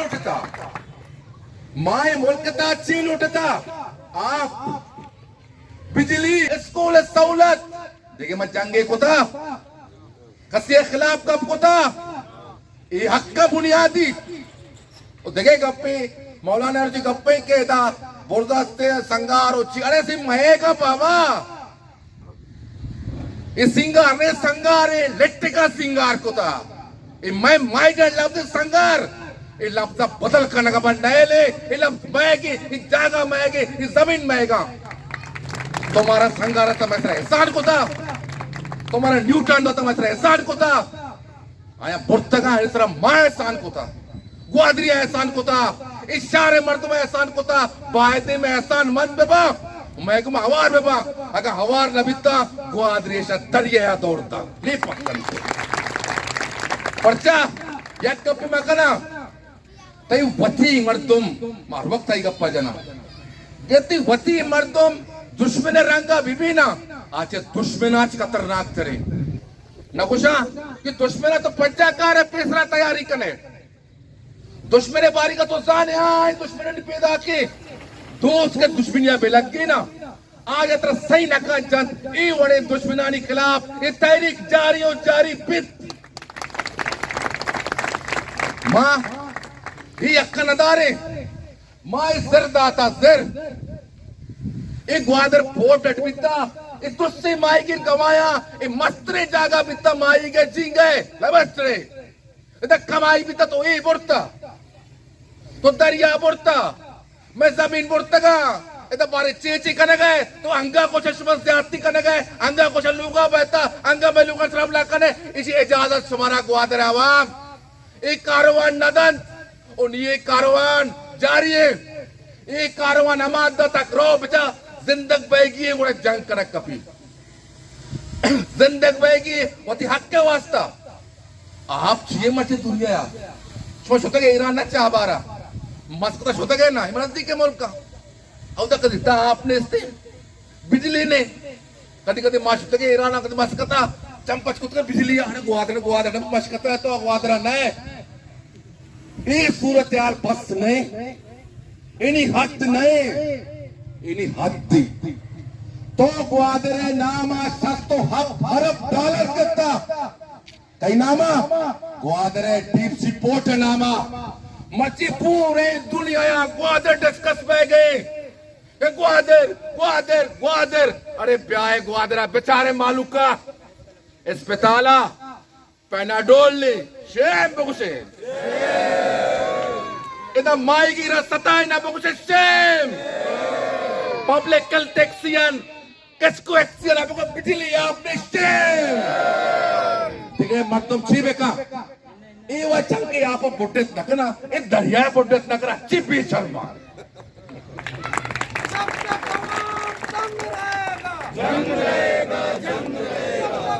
उठता माए मुल्क ता चीन उठता आप बिजली स्कूल सहूलत देखिए मैं जंगे को था कसी खिलाफ कब को था ये हक का बुनियादी देखे गप्पे मौलाना जी गप्पे के था बुरदास्ते संगार उच्ची अरे सी महेगा बाबा ये सिंगार ने संगारे लेट्टे का सिंगार को था ये मैं माइग्रेट लफ्ज संगार ये लफ्ज बदल करने का बन नए ले ये लफ्ज महंगी ये जागा महंगी ये जमीन महंगा तुम्हारा संगार समझ रहे साठ को था तुम्हारा न्यूटन तो समझ रहे साठ को था आया बुर्तगा इस तरह माँ एहसान को था ग्वादरी एहसान को था इशारे मर्द में एहसान को था बायते में एहसान मन बेबा मैं को हवार बेबा अगर हवार नबिता ग्वादरी शा दरिया दौड़ता ले पक्कन को पर्चा याद कप में कना तई वती मर्दुम मार वक्त आई गप्पा जना यति वती मर्दुम दुश्मन रंगा विभिना आज दुश्मन आज खतरनाक करे नकुशा कि दुश्मन तो पच्चा कार है पेसरा तैयारी कने दुश्मन बारी का तो जान है दुश्मन ने पैदा के दोस्त के दुश्मनिया पे लग गई ना आज इतना सही नका जन ये बड़े दुश्मनानी खिलाफ ये तहरीक जारी और जारी पित माँ ये अक्का नदारे माँ जर दाता जर एक ग्वादर फोर्ट अटबिता एक दुस्से माई गिर कमाया एक मस्तरे जागा बिता माई के जी गए लबस्तरे इधर कमाई बिता तो ये बुरता तो दरिया बुरता मैं जमीन बुरता का इधर बारे चेची करने गए तो अंगा को चश्मस जाती करने गए अंगा को लूगा बहता अंगा में लूगा श्रम ला करने इसी इजाजत तुम्हारा ग्वादर आवाम एक कारवान नदन और ये कारवान जारी है एक कारवान अमादा तक रो बचा जिंदग बैगी है वो जंग कर कपी जिंदग बैगी वो ती हक के वास्ता आप चाहिए मचे दुनिया शो शोता के ईरान ना चाह बारा मस्क तो शोता के ना इमरान के मुल्क का औदा कदी ता आपने इस्ते बिजली ने कदी कदी माश शोता के ईरान कदी मस्क ता चंपच कुत कर बिजली आने गुआदरा मस्क ता तो गुआदरा नहीं ये सूरत यार बस नहीं इन्हीं हद नहीं इन्हीं हद्दी तो ग्वादरे नामा सस्तो हरब डॉलर करता कई नामा ग्वादरे डीप सी पोर्ट नामा मची पूरे दुनिया या ग्वादर डिस्कस में गए ग्वादर ग्वादर ग्वादर अरे ब्याह ग्वादरा बेचारे मालूका अस्पताला पेनाडोल ले शेम बगुशे इधर माई की रस्ता ना बगुशे शेम पब्लिक कल टैक्सियन किसको एक्सियन आपको बिजली आपने ठीक है मर्दम छीबे का ये वचन के आप बुड्ढेत नकना ये दरिया बुड्ढेत नकरा चिपी शर्मा जंग रहेगा जंग रहेगा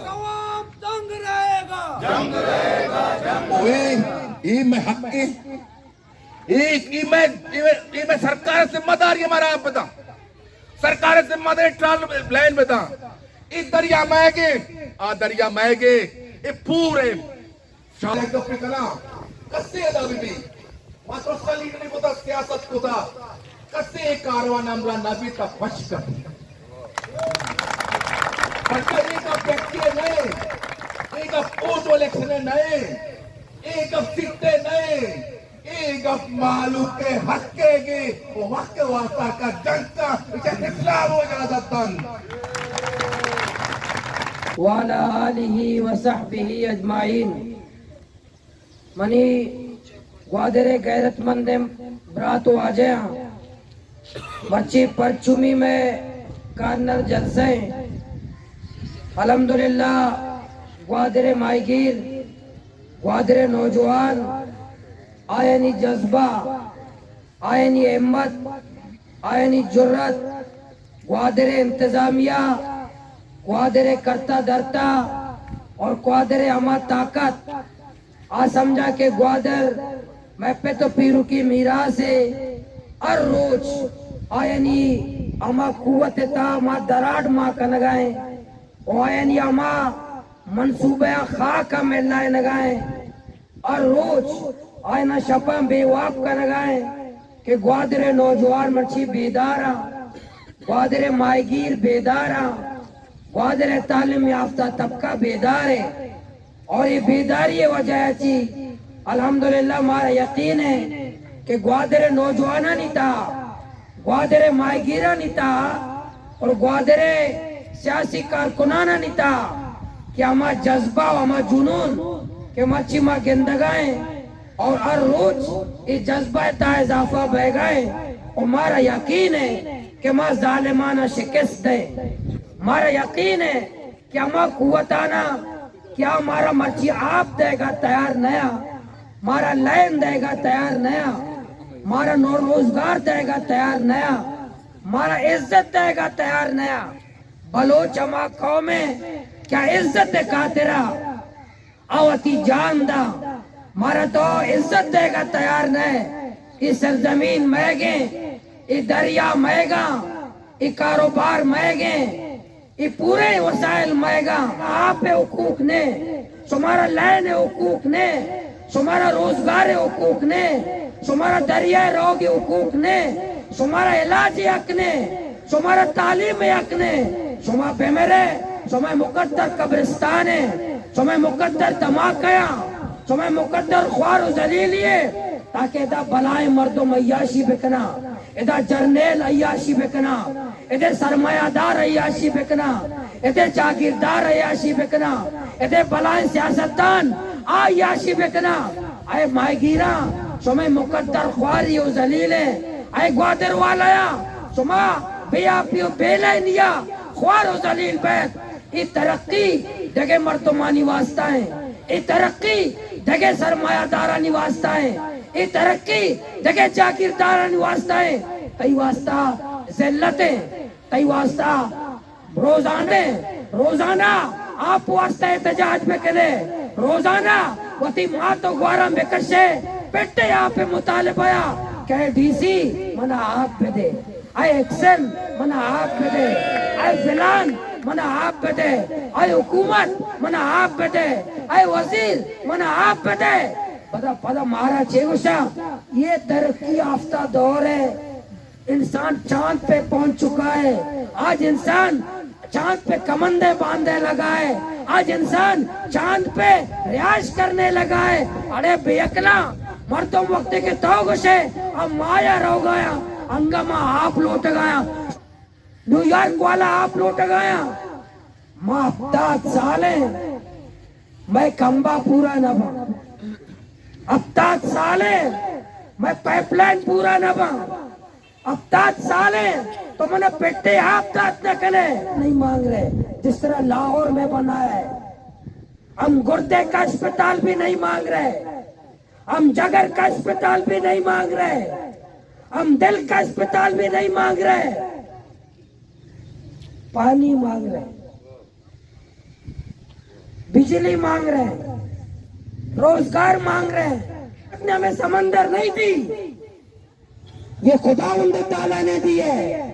जंग रहेगा जंग रहेगा जंग ओए ये मैं हक के एक ये मैं सरकार से जिम्मेदारी हमारा आप बता सरकार जिम्मेदारी ट्रांस प्लान बता इस दरिया महंगे आ दरिया महंगे ये पूरे शायद पे कला कस्से अदा भी मात्र सलीम नहीं होता सियासत को था कस्से कारवां अमला नबी का फश कर पटरी का व्यक्ति नए एक पोस्ट इलेक्शन नए एक सिट्टे नए एक मालू के हक्के के वो हक वास्ता का जंग का इसे इस्लाम हो जाता तन वाला आलिही व सहबिही अजमाइन मनी ग्वादरे गैरतमंद बरातो आ जाया बच्ची परचुमी में कार्नर जलसे अल्हम्दुलिल्लाह ग्वादरे माईगीर ग्वादरे नौजवान आयनी जज्बा आयनी हिम्मत आयनी जुर्रत ग्वादरे इंतजामिया ग्वादरे करता धरता और ग्वादरे अमा ताकत आ समझा के ग्वादर मैं पे तो पीरू की मीरा से हर रोज आयनी अमा कुवत ता मा दराड मा का नगाए आयनी अमा मंसूबे खा का मिलना नगाए हर रोज आए ना शपा बेवाप कर गए कि ग्वादरे नौजवान मर्ची बेदारा, ग्वादरे मायगीर बेदारा, ग्वादरे तालीम याफ्ता तबका बेदार है। और ये बेदारी वजह थी अल्हम्दुलिल्लाह हमारा यकीन है कि ग्वादरे नौजवाना नहीं था, ग्वादरे मायगीरा नहीं था और ग्वादरे सियासी कारकुनाना नहीं था कि हमारा जज्बा हमारा जुनून कि मच्छी माँ गिंदगाएं और हर रोज इस जज्बा ता इजाफा बह गए। और हमारा यकीन है कि माँ जालिमाना शिकस्त है, हमारा यकीन है कि हमारा कुव्वताना क्या हमारा मर्जी आप देगा तैयार नया, हमारा लैन देगा तैयार नया, हमारा रोजगार देगा तैयार नया, हमारा इज्जत देगा तैयार नया। बलोच हमा कौमे क्या इज्जत खातिरा आवती जान दा, हमारा तो इज्जत देगा तैयार नए। इस सरजमीन महंगे, इस दरिया महंगा, इस कारोबार महंगे, ये पूरे वसाइल महंगा। आप हुकूक ने तुम्हारा लैन है, हुकूक ने तुम्हारा रोजगार है, हुकूक ने तुम्हारा दरिया रोग हुकूक ने तुम्हारा इलाज हक ने तुम्हारा तालीम हक ने तुम्हारा बेमेरे तुम्हें मुकद्दर कब्रिस्तान है, तुम्हें मुकद्दर धमाकया, तुम्हें मुकद्दर ख्वार जलीलिए ताकि इदा बलाए मर्दों अयाशी बिकना, इदा जर्नेल अयाशी बिकना, इधे सरमायादार अयाशी बिकना, इधे जागीरदार अयाशी बिकना, इधे बलाए सियासतदान अयाशी बिकना। आए मायगीरा तुम्हें मुकद्दर ख्वारी और जलीले, आए ग्वादर वालाया तुमा बेया पियो बेले निया ख्वार और जलील बैत। ये तरक्की जगह मर्दमानी वास्ता है, ये तरक्की जगह सरमायादारानी वास्ता है, ये तरक्की जगह जागीरदारानी वास्ता है। कई वास्ता जिल्लतें, कई वास्ता रोजाना आप वास्ता एहतजाज में करे, रोजाना वती माँ तो ग्वारा में कशे पेटे आप पे मुतालिबाया कहे डीसी मना आप पे दे, आए एक्शन मना आप पे दे, आए फिलान मना आप पे दे, आए हुकूमत मना आप पे दे, आए वजीर मना आप पे दे। पता पता मारा चेगुशा ये तरक्की याफ्ता दौर है, इंसान चांद पे पहुंच चुका है। आज इंसान चांद पे कमंदे बांधने लगा है, आज इंसान चांद पे रियाज करने लगा है। अरे बेअकला मर्दों वक्त के तोगुशे अब माया रो गया, अंगमा आप लौट गया, न्यूयॉर्क वाला आप लौट गया। माफ्ताद साले मैं खंबा पूरा न बा, अफ्ताद साले मैं पाइपलाइन पूरा न बा, अफ्ताद साले तो मैंने पेटे आप तात न करे नहीं मांग रहे जिस तरह लाहौर में बना है। हम गुर्दे का अस्पताल भी नहीं मांग रहे, हम जगर का अस्पताल भी नहीं मांग रहे, हम दिल का अस्पताल भी नहीं मांग रहे, पानी मांग रहे, बिजली मांग रहे, रोजगार मांग रहे। अपने में समंदर नहीं दी, ये खुदा ताला ने दी है।